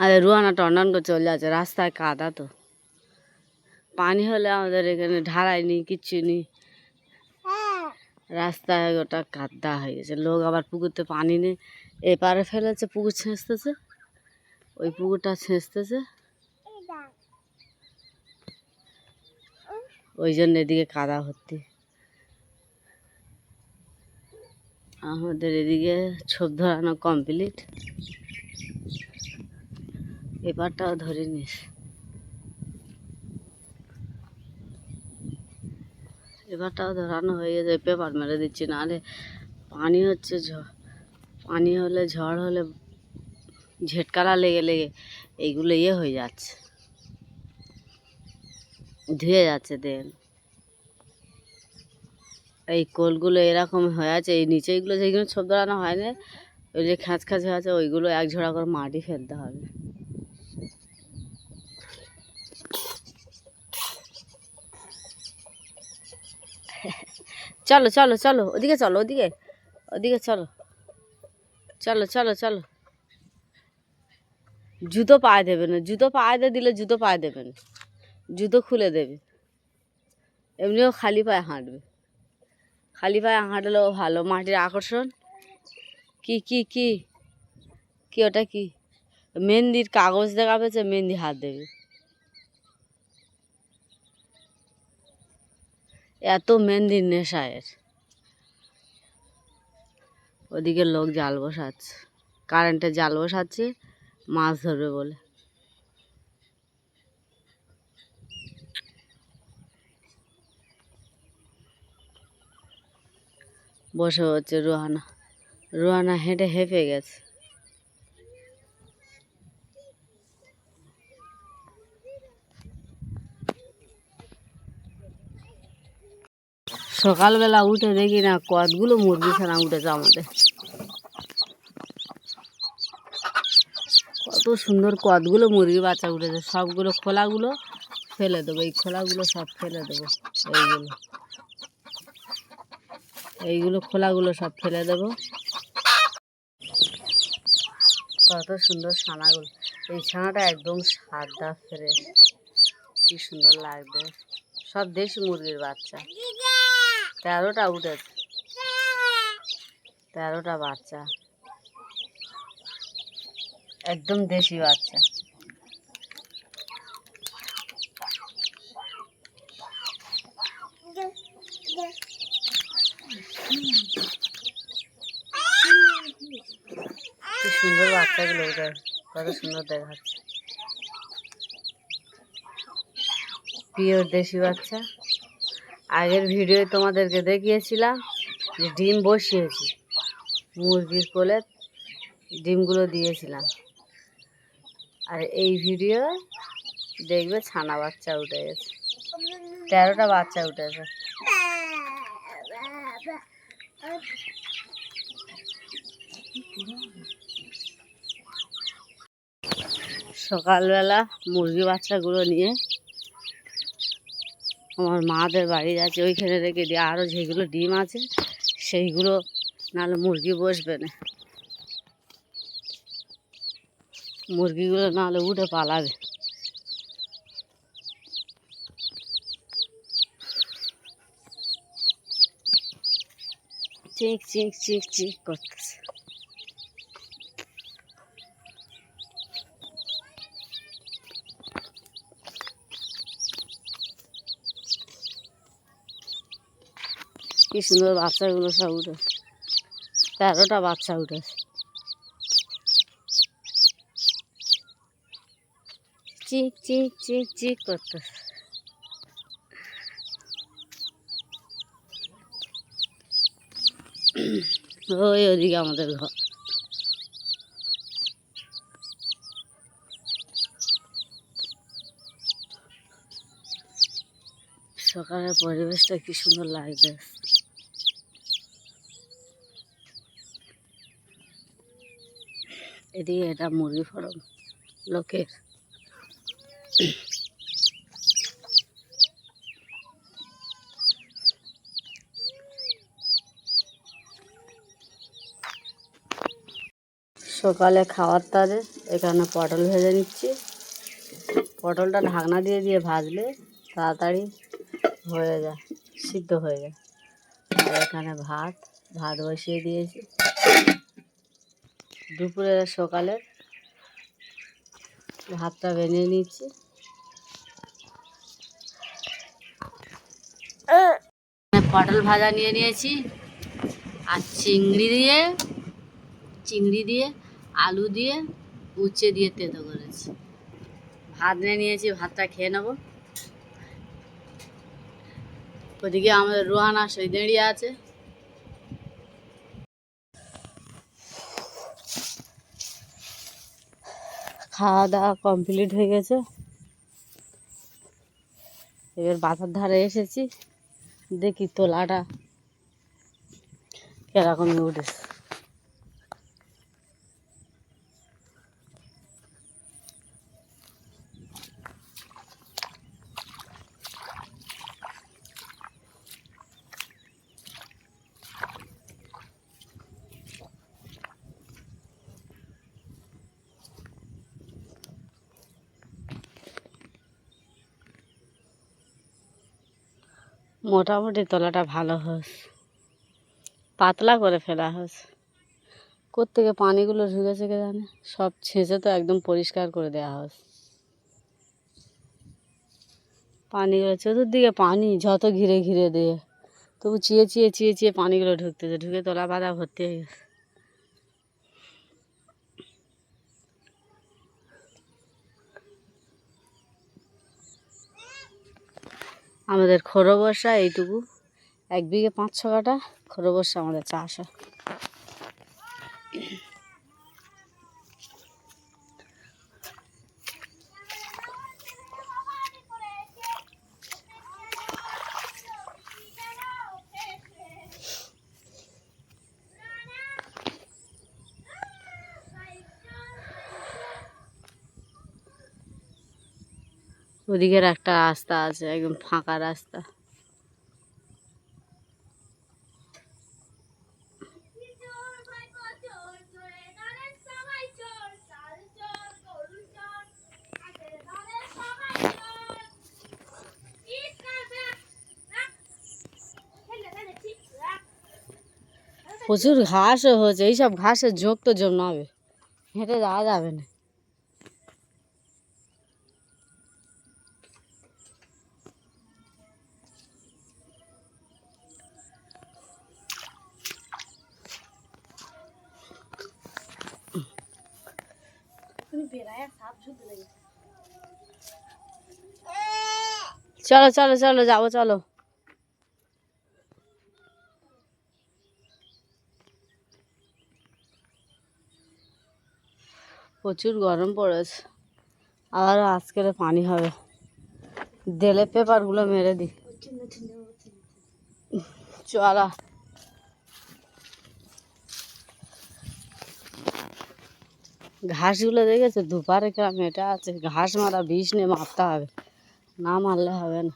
আরে রুহানা টন্ডন করে চলে যাচ্ছে, রাস্তায় কাদা তো, পানি হলে আমাদের এখানে ঢালাইনি, কিচ্ছু নেই, রাস্তায় ওটা কাদা হয়ে গেছে। লোক আবার পুকুরতে পানি নেই, এপারে ফেলেছে, পুকুর ছেঁচতেছে, ওই পুকুরটা ছেঁচতেছে, ওই জন্য এদিকে কাদা ভর্তি। আমাদের এদিকে ছোপ ধরানো কমপ্লিট, এপারটাও ধরে নিস, এবারটাও ধরানো হয়ে গেছে, পেপার মেরে দিচ্ছি, নাহলে পানি হচ্ছে, পানি হলে, ঝড় হলে ঝেটকারা লেগে লেগে এইগুলো হয়ে যাচ্ছে, ধুয়ে যাচ্ছে দেন। এই কোলগুলো এরকম হয়ে আছে, এই নিচেগুলো যেগুলো ছোপ ধরানো হয় না, ওই যে খাঁচ খাঁচ হয়ে আছে, ওইগুলো এক ঝোড়া করে মাটি ফেলতে হবে। চলো চলো চলো, ওদিকে চলো, ওদিকে ওদিকে চলো, চলো চলো চলো। জুতো পায়ে দেবে না, জুতো পায়ে দিয়ে দিলে জুতো পায়ে দেবে না, জুতো খুলে দেবে, এমনিও খালি পায়ে হাঁটবে, খালি পায়ে হাঁটলেও ভালো, মাটির আকর্ষণ। কি কি কি কি ওটা কি? মেহেন্দির কাগজ দেখা পেয়েছে, মেহেন্দি হাত দেবে, এত মেহেন্দির নেশা এর। ওদিকে লোক জাল বসাচ্ছে, কারেন্টের জাল বসাচ্ছে, মাছ ধরবে বলে। বসে হচ্ছে রুহানা, রুহানা হেঁটে হেঁপে গেছে। সকালবেলা উঠে দেখি না কতগুলো মুরগি ছানা উঠেছে আমাদের, কত সুন্দর কতগুলো মুরগি বাচ্চা উঠেছে, সবগুলো খোলাগুলো ফেলে দেবো, এই খোলাগুলো সব ফেলে দেবো, এইগুলো এইগুলো খোলাগুলো সব ফেলে দেবো। কত সুন্দর ছানাগুলো, এই ছানাটা একদম সাদা ফ্রেশ, কি সুন্দর লাগবে, সব দেশি মুরগির বাচ্চা, 13টা উঠেছে, 13টা বাচ্চা, একদম দেশি বাচ্চা। কি সুন্দর বাচ্চাগুলো উঠে, কত সুন্দর দেখাচ্ছে, পিওর দেশি বাচ্চা। আগের ভিডিও তোমাদেরকে দেখিয়েছিলাম যে ডিম বসিয়েছি, মুরগির কোলে ডিমগুলো দিয়েছিলাম, আর এই ভিডিও দেখবে ছানা বাচ্চা উঠে গেছে, 13টা বাচ্চা উঠেছে। সকালবেলা মুরগি বাচ্চাগুলো নিয়ে আমার মাদের বাড়ি যাচ্ছে, ওইখানে রেখে দিয়ে, আরও যেগুলো ডিম আছে সেইগুলো, নাহলে মুরগি বসবে না, মুরগিগুলো নাহলে উঠে পালাবে। চিক চিক চিক চিক করতেছে। কি সুন্দর বাচ্চাগুলো সব উঠে, 13টা বাচ্চা উঠেছে, চিক চিক চিক চিক করতেছে। ওই ওদিকে আমাদের ঘর, সকালের পরিবেশটা কি সুন্দর লাগবে। এদিকে এটা মুরগি ফার্ম লোকের, সকালে খাওয়ার তারে এখানে পটল ভেজে নিচ্ছি। পটলটা ঢাকনা দিয়ে দিয়ে ভাজলে তাড়াতাড়ি হয়ে যায়, সিদ্ধ হয়ে যায়। আর এখানে ভাত বসিয়ে দিয়েছি। দুপুরে সকালে ভাতটা বানিয়ে নিচ্ছি। পটল ভাজা নিয়ে নিয়েছি আর চিংড়ি দিয়ে আলু দিয়ে উচ্ছে দিয়ে তেতো করেছি। ভাত নিয়ে নিয়েছি, ভাতটা খেয়ে নেবো। ওদিকে আমাদের রোহানা সেই দাঁড়িয়ে আছে। খাওয়া দাওয়া কমপ্লিট হয়ে গেছে। এবার বাজার ধারে এসেছি, দেখি তোলাটা কিরকম উঠেছে। মোটামুটি তলাটা ভালো হয়েছে, পাতলা করে ফেলা হয়েছে। কোত্থেকে পানিগুলো ঢুকেছে কে জানে, সব ছেঁচে তো একদম পরিষ্কার করে দেওয়া হয়েছে। পানিগুলো চতুর্দিকে পানি, যত ঘিরে ঘিরে দিয়ে তবু চিয়ে পানিগুলো ঢুকতেছে, ঢুকে তলা বাঁধা ভর্তি হয়ে গেছে। আমাদের খড়ো বর্ষা এইটুকু, 1 বিঘে 5-6 কাঠা খড়ো বর্ষা আমাদের চাষ হয়। ওদিকের একটা রাস্তা আছে, একদম ফাঁকা রাস্তা। প্রচুর ঘাসও হয়েছে, এইসব ঘাসের ঝোঁক তো জন্মাবে, হেঁটে যাওয়া যাবে না। চলো চলো চলো যাবো, চলো। প্রচুর গরম পড়েছে, আবারও আজকের পানি হবে। দেলে পেপারগুলো মেরে দিই। চলা ঘাসগুলো দেখেছো দুপারে কিরম এটা আছে, ঘাস মারা বিষ নিয়ে মারতে হবে, না মারলে হবে না।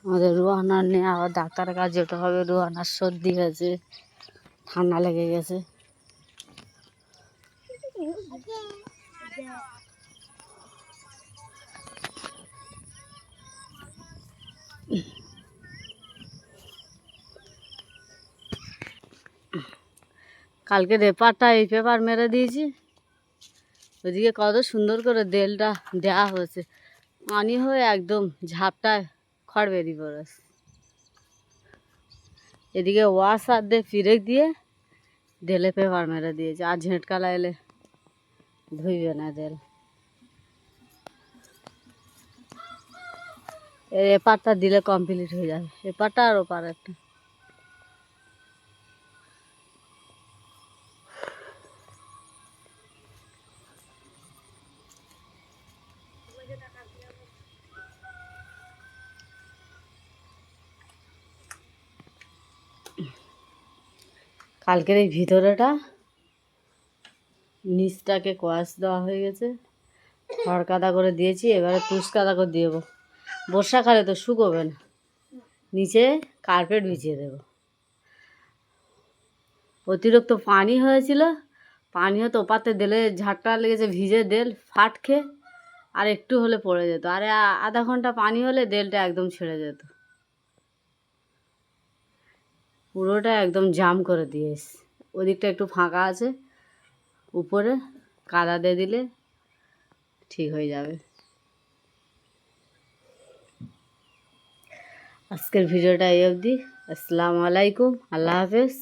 আমাদের রুহানার নিয়ে আবার ডাক্তারের কাছে যেতে হবে। রুহানার সর্দি হয়েছে, ঠান্ডা লেগে গেছে। কালকে পেপারটা, এই পেপার মেরে দিয়েছি। ওইদিকে কত সুন্দর করে দেলটা দেওয়া হয়েছে, পানি হয়ে একদম ঝাপটায় খড় বেরিয়ে পড়েছে। এদিকে ওয়াশার দিয়ে ফিরে দিয়ে দেলে পেপার মেরে দিয়েছে, আর ঝেঁটকালা এলে ধুইবে না দেল। এপারটা দিলে কমপ্লিট হয়ে যাবে, এপারটা আর ওপার একটা। কালকের এই ভিতরেটা নিচটাকে কোয়াশ দেওয়া হয়ে গেছে, খড় কাদা করে দিয়েছি, এবারে তুষ কাদা করে দিয়ে দেবো। বর্ষাকালে তো শুকোবে না, নিচে কার্পেট বিছিয়ে দেবো। অতিরিক্ত পানি হয়েছিল, পানিও তো ওপাতে দিলে ঝাঁটটা লেগেছে, ভিজে দেল ফাট খেয়ে আর একটু হলে পড়ে যেত, আর আধা ঘন্টা পানি হলে দেলটা একদম ছেড়ে যেত। পুরোটা একদম জাম করে দিয়েছি। ওদিকটা একটু ফাঁকা আছে, উপরে কাদা দিয়ে দিলে ঠিক হয়ে যাবে। আজকের ভিডিওটা এই অবধি। আসসালামু আলাইকুম, আল্লাহ হাফেজ।